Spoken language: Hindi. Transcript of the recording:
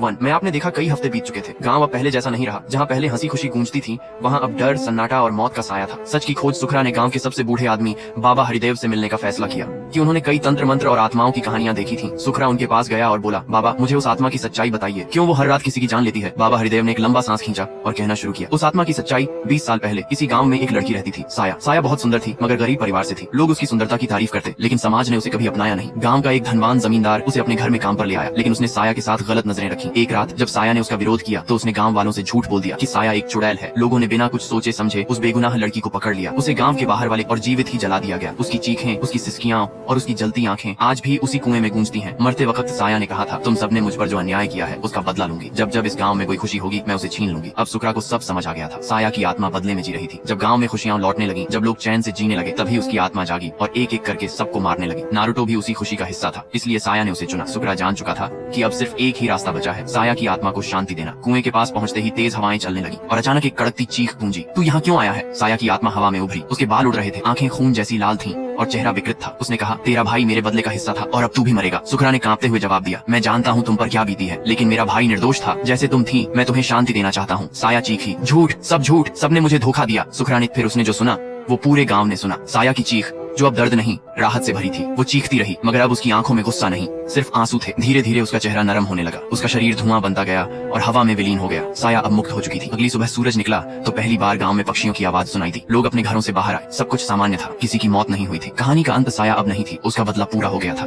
मैं आपने देखा कई हफ्ते बीत चुके थे। गांव अब पहले जैसा नहीं रहा। जहां पहले हंसी खुशी गूंजती थी, वहां अब डर, सन्नाटा और मौत का साया था। सच की खोज सुखरा ने गांव के सबसे बूढ़े आदमी बाबा हरिदेव से मिलने का फैसला किया कि उन्होंने कई तंत्र मंत्र और आत्माओं की कहानियां देखी थी। सुखरा उनके पास गया और बोला, बाबा मुझे उस आत्मा की सच्चाई बताइए, क्यों वो हर रात किसी की जान लेती है। बाबा हरिदेव ने एक लंबा सांस खींचा और कहना शुरू किया, उस आत्मा की सच्चाई 20 साल पहले इसी गाँव में एक लड़की रहती थी, साया। साया बहुत सुंदर थी, मगर गरीब परिवार से थी। लोग उसकी सुंदरता की तारीफ करते, लेकिन समाज ने उसे कभी अपनाया नहीं। गाँव का एक धनवान जमींदार उसे अपने घर में काम पर ले आया, लेकिन उसने साया के साथ गलत नजरें रखी। एक रात जब साया ने उसका विरोध किया तो उसने गांव वालों से झूठ बोल दिया कि साया एक चुड़ैल है। लोगों ने बिना कुछ सोचे समझे उस बेगुनाह लड़की को पकड़ लिया। उसे गांव के बाहर वाले और जीवित ही जला दिया गया। उसकी चीखें, उसकी सिसकियां और उसकी जलती आंखें आज भी उसी कुएं में गूंजती हैं। मरते वक्त साया ने कहा था, तुम सबने मुझ पर जो अन्याय किया है उसका बदला लूंगी। जब जब इस गाँव में कोई खुशी होगी मैं उसे छीन लूंगी। अब सुखरा को सब समझ आ गया था। साया की आत्मा बदले में जी रही थी। जब गाँव में खुशियां लौटने लगी, जब लोग चैन से जीने लगे, तभी उसकी आत्मा जागी और एक एक करके सबको मारने लगी। नारुतो भी उसी खुशी का हिस्सा था, इसलिए साया ने उसे चुना। सुखरा जान चुका था कि अब सिर्फ एक ही रास्ता बचा है, साया की आत्मा को शांति देना। कुएं के पास पहुंचते ही तेज हवाएं चलने लगी और अचानक एक कड़कती चीख गूंजी, तू यहाँ क्यों आया है। साया की आत्मा हवा में उभरी। उसके बाल उड़ रहे थे, आंखें खून जैसी लाल थीं और चेहरा विकृत था। उसने कहा, तेरा भाई मेरे बदले का हिस्सा था और अब तू भी मरेगा। सुखरा ने कांपते हुए जवाब दिया, मैं जानता हूँ तुम पर क्या बीती है, लेकिन मेरा भाई निर्दोष था। जैसे तुम थी मैं तुम्हें शांति देना चाहता हूँ। साया चीखी, झूठ, सब झूठ, सबने मुझे धोखा दिया। सुखरा ने फिर उसने जो सुना वो पूरे गांव ने सुना। साया की चीख जो अब दर्द नहीं राहत से भरी थी। वो चीखती रही, मगर अब उसकी आंखों में गुस्सा नहीं, सिर्फ आंसू थे। धीरे धीरे उसका चेहरा नरम होने लगा, उसका शरीर धुआं बनता गया और हवा में विलीन हो गया। साया अब मुक्त हो चुकी थी। अगली सुबह सूरज निकला तो पहली बार गांव में पक्षियों की आवाज सुनाई दी। लोग अपने घरों से बाहर आए, सब कुछ सामान्य था, किसी की मौत नहीं हुई थी। कहानी का अंत साया अब नहीं थी, उसका बदला पूरा हो गया था।